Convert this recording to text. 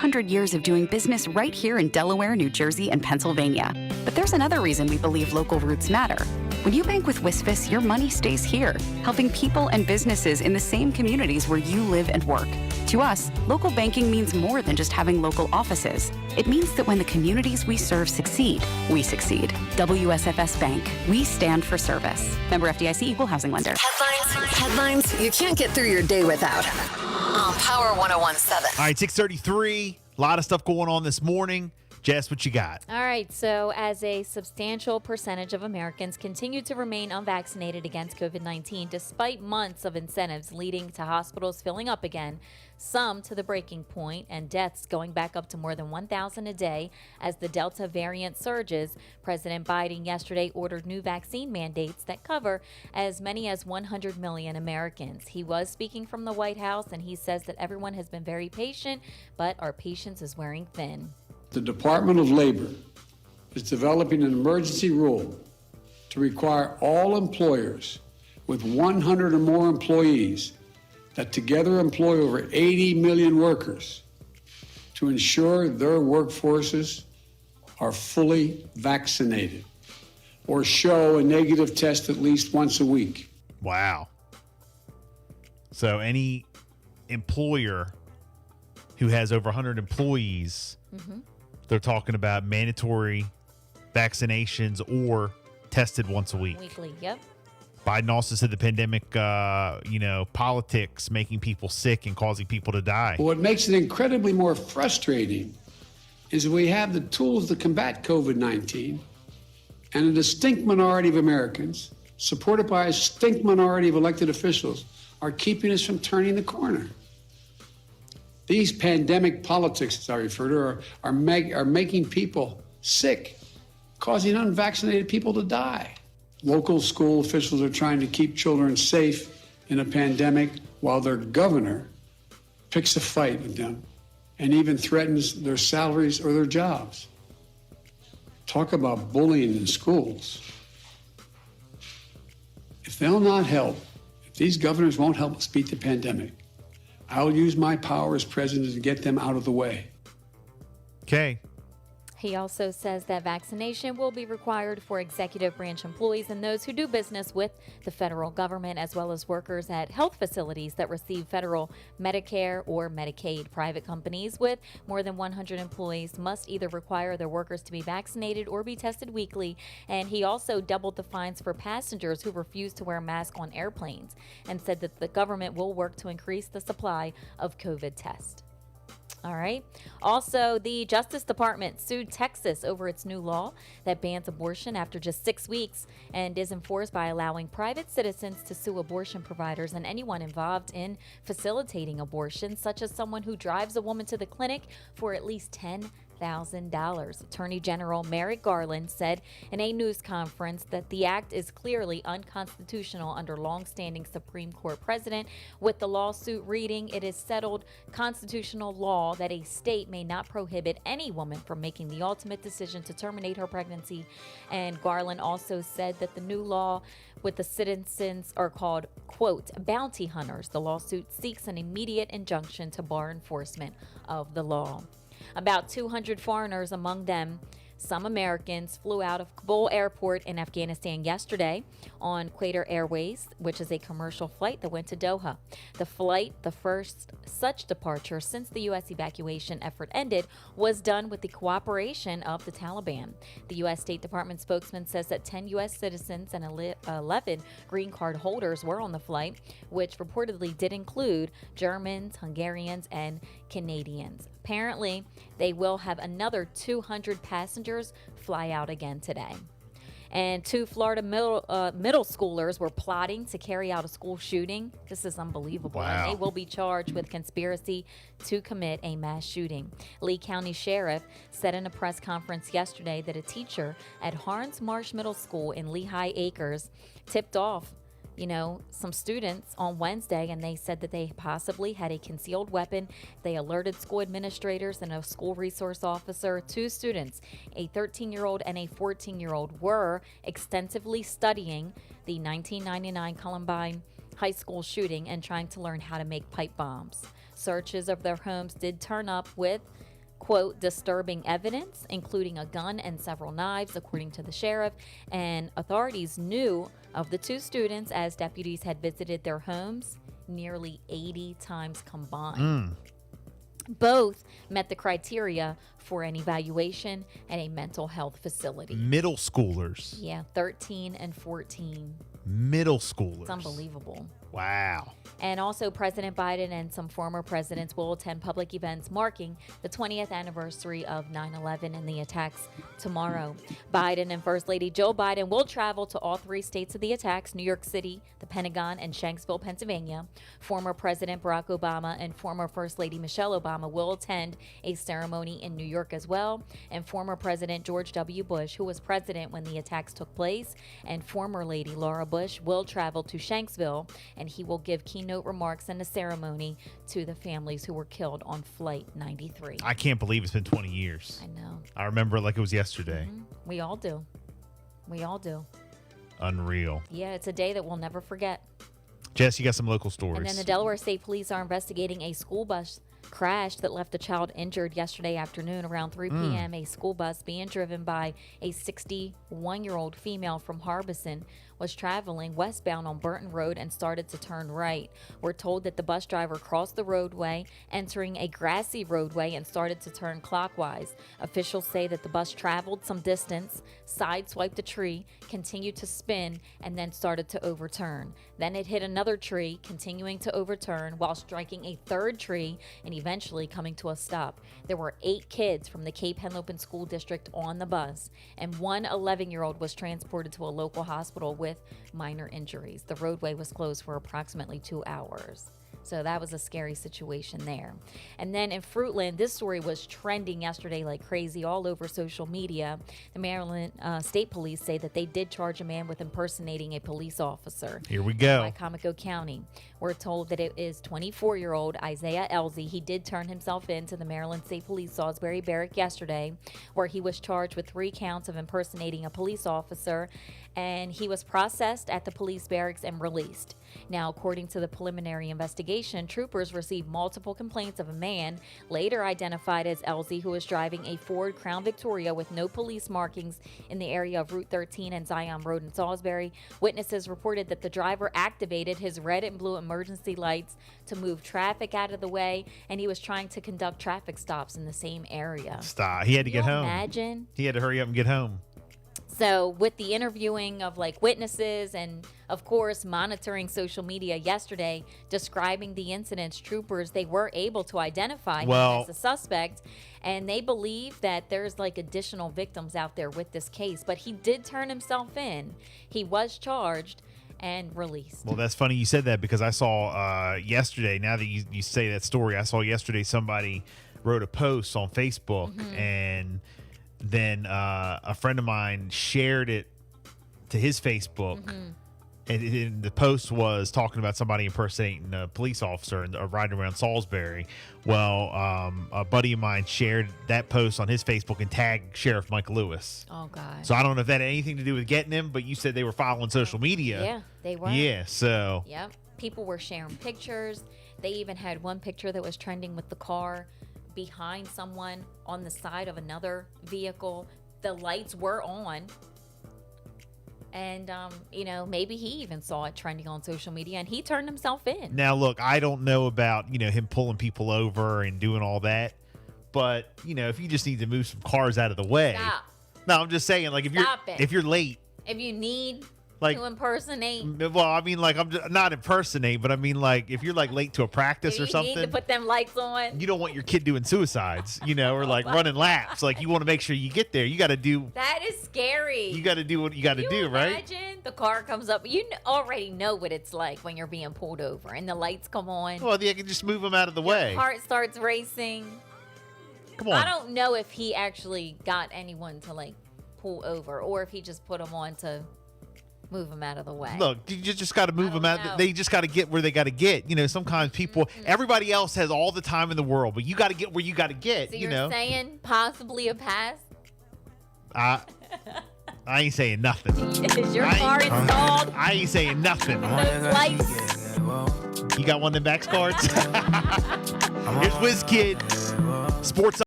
200 years of doing business right here in Delaware, New Jersey, and Pennsylvania. But there's another reason we believe local roots matter. When you bank with WSFS, your money stays here, helping people and businesses in the same communities where you live and work. To us, local banking means more than just having local offices. It means that when the communities we serve succeed, we succeed. WSFS Bank. We stand for service. Member FDIC, Equal Housing Lender. Headlines you can't get through your day without. On Power 101.7. All right, 6:33. A lot of stuff going on this morning. Jess, what you got? All right, so as a substantial percentage of Americans continue to remain unvaccinated against COVID-19, despite months of incentives leading to hospitals filling up again, some to the breaking point, and deaths going back up to more than 1,000 a day as the Delta variant surges, President Biden yesterday ordered new vaccine mandates that cover as many as 100 million Americans. He was speaking from the White House, and he says that everyone has been very patient, but our patience is wearing thin. The Department of Labor is developing an emergency rule to require all employers with 100 or more employees that together employ over 80 million workers to ensure their workforces are fully vaccinated or show a negative test at least once a week. Wow. So any employer who has over 100 employees, they're talking about mandatory vaccinations or tested once a week. Weekly, yep. Biden also said the pandemic, politics making people sick and causing people to die. But what makes it incredibly more frustrating is that we have the tools to combat COVID-19, and a distinct minority of Americans, supported by a distinct minority of elected officials, are keeping us from turning the corner. These pandemic politics, as I refer to, are making people sick, causing unvaccinated people to die. Local school officials are trying to keep children safe in a pandemic while their governor picks a fight with them and even threatens their salaries or their jobs. Talk about bullying in schools. If they'll not help, if these governors won't help us beat the pandemic, I'll use my power as president to get them out of the way. Okay. He also says that vaccination will be required for executive branch employees and those who do business with the federal government, as well as workers at health facilities that receive federal Medicare or Medicaid. Private companies with more than 100 employees must either require their workers to be vaccinated or be tested weekly. And he also doubled the fines for passengers who refuse to wear a mask on airplanes and said that the government will work to increase the supply of COVID tests. All right. Also, the Justice Department sued Texas over its new law that bans abortion after just 6 weeks and is enforced by allowing private citizens to sue abortion providers and anyone involved in facilitating abortion, such as someone who drives a woman to the clinic for at least $10,000. Attorney General Merrick Garland said in a news conference that the act is clearly unconstitutional under longstanding Supreme Court precedent, with the lawsuit reading, "It is settled constitutional law that a state may not prohibit any woman from making the ultimate decision to terminate her pregnancy." And Garland also said that the new law with the citizens are called, quote, bounty hunters. The lawsuit seeks an immediate injunction to bar enforcement of the law. About 200 foreigners, among them some Americans, flew out of Kabul airport in Afghanistan yesterday on Qatar Airways, which is a commercial flight that went to Doha. The flight, the first such departure since the U.S. evacuation effort ended, was done with the cooperation of the Taliban. The U.S. State Department spokesman says that 10 U.S. citizens and 11 green card holders were on the flight, which reportedly did include Germans, Hungarians, and Canadians. Apparently, they will have another 200 passengers fly out again today. And 2 Florida middle schoolers were plotting to carry out a school shooting. This is unbelievable. Wow. And they will be charged with conspiracy to commit a mass shooting. Lee County Sheriff said in a press conference yesterday that a teacher at Harns Marsh Middle School in Lehigh Acres tipped off some students on Wednesday, and they said that they possibly had a concealed weapon. They alerted school administrators and a school resource officer. 2 students, a 13-year-old and a 14-year-old, were extensively studying the 1999 Columbine High School shooting and trying to learn how to make pipe bombs. Searches of their homes did turn up with quote, disturbing evidence, including a gun and several knives, according to the sheriff. And authorities knew of the two students as deputies had visited their homes nearly 80 times combined. Both met the criteria for an evaluation at a mental health facility. Middle schoolers. Yeah, 13 and 14. Middle schoolers. It's unbelievable. Wow. And also, President Biden and some former presidents will attend public events marking the 20th anniversary of 9/11 and the attacks tomorrow. Biden and First Lady Jill Biden will travel to all three states of the attacks, New York City, the Pentagon, and Shanksville, Pennsylvania. Former President Barack Obama and former First Lady Michelle Obama will attend a ceremony in New York as well. And former President George W. Bush, who was president when the attacks took place, and former Lady Laura Bush will travel to Shanksville, and he will give keynote remarks in a ceremony to the families who were killed on Flight 93. I can't believe it's been 20 years. I know. I remember it like it was yesterday. We all do. We all do. Unreal. Yeah, it's a day that we'll never forget. Jess, you got some local stories. And then the Delaware State Police are investigating a school bus crash that left a child injured yesterday afternoon around 3 p.m. A school bus being driven by a 61-year-old female from Harbison was traveling westbound on Burton Road and started to turn right. We're told that the bus driver crossed the roadway, entering a grassy roadway, and started to turn clockwise. Officials say that the bus traveled some distance, sideswiped a tree, continued to spin, and then started to overturn. Then it hit another tree, continuing to overturn while striking a third tree and eventually coming to a stop. There were 8 kids from the Cape Henlopen School District on the bus, and one 11-year-old was transported to a local hospital with minor injuries. The roadway was closed for approximately 2 hours. So that was a scary situation there. And then in Fruitland, this story was trending yesterday like crazy all over social media. The Maryland State Police say that they did charge a man with impersonating a police officer. Here we go. By Comico County. We're told that it is 24-year-old Isaiah Elzy. He did turn himself in to the Maryland State Police Salisbury Barrack yesterday, where he was charged with 3 counts of impersonating a police officer, and he was processed at the police barracks and released. Now, according to the preliminary investigation, troopers received multiple complaints of a man, later identified as Elzy, who was driving a Ford Crown Victoria with no police markings in the area of Route 13 and Zion Road in Salisbury. Witnesses reported that the driver activated his red and blue emergency lights to move traffic out of the way, and he was trying to conduct traffic stops in the same area. Stop. He had to get home. Imagine. He had to hurry up and get home. So with the interviewing of like witnesses and of course monitoring social media yesterday, describing the incidents, troopers, they were able to identify him as a suspect, and they believe that there's like additional victims out there with this case, but he did turn himself in. He was charged and released. Well, that's funny you said that, because I saw yesterday, now that you say that story, I saw yesterday somebody wrote a post on Facebook, and then a friend of mine shared it to his Facebook, and the post was talking about somebody impersonating a police officer and riding around Salisbury. Well, a buddy of mine shared that post on his Facebook and tagged Sheriff Mike Lewis. Oh, God. So I don't know if that had anything to do with getting him, but you said they were following social media. Yeah, they were. Yeah, so. Yep. People were sharing pictures. They even had one picture that was trending with the car behind someone on the side of another vehicle. The lights were on, and maybe he even saw it trending on social media, and he turned himself in. Now look, I don't know about him pulling people over and doing all that, but if you just need to move some cars out of the way. Stop. No, I'm just saying, like, if you're late, If you need like, to impersonate, well, I mean, like, I'm just, not impersonate, but I mean, like, if you're like late to a practice if or you something, need to put them lights on. you don't want your kid doing suicides, or like running laps. Like, you want to make sure you get there. You got to do. That is scary. You got to do what you got to do, right? Imagine the car comes up. You already know what it's like when you're being pulled over and the lights come on. Well, they can just move them out of the way. Heart starts racing. Come on. I don't know if he actually got anyone to like pull over, or if he just put them on to move them out of the way. Look, you just got to move them out. know. They just got to get where they got to get. Sometimes people, everybody else has all the time in the world, but you got to get where you got to get. So you're saying possibly a pass? I ain't saying nothing. Is your car installed? I ain't saying nothing. Those lights? You got one of them Max cards? Here's WizKid. Sports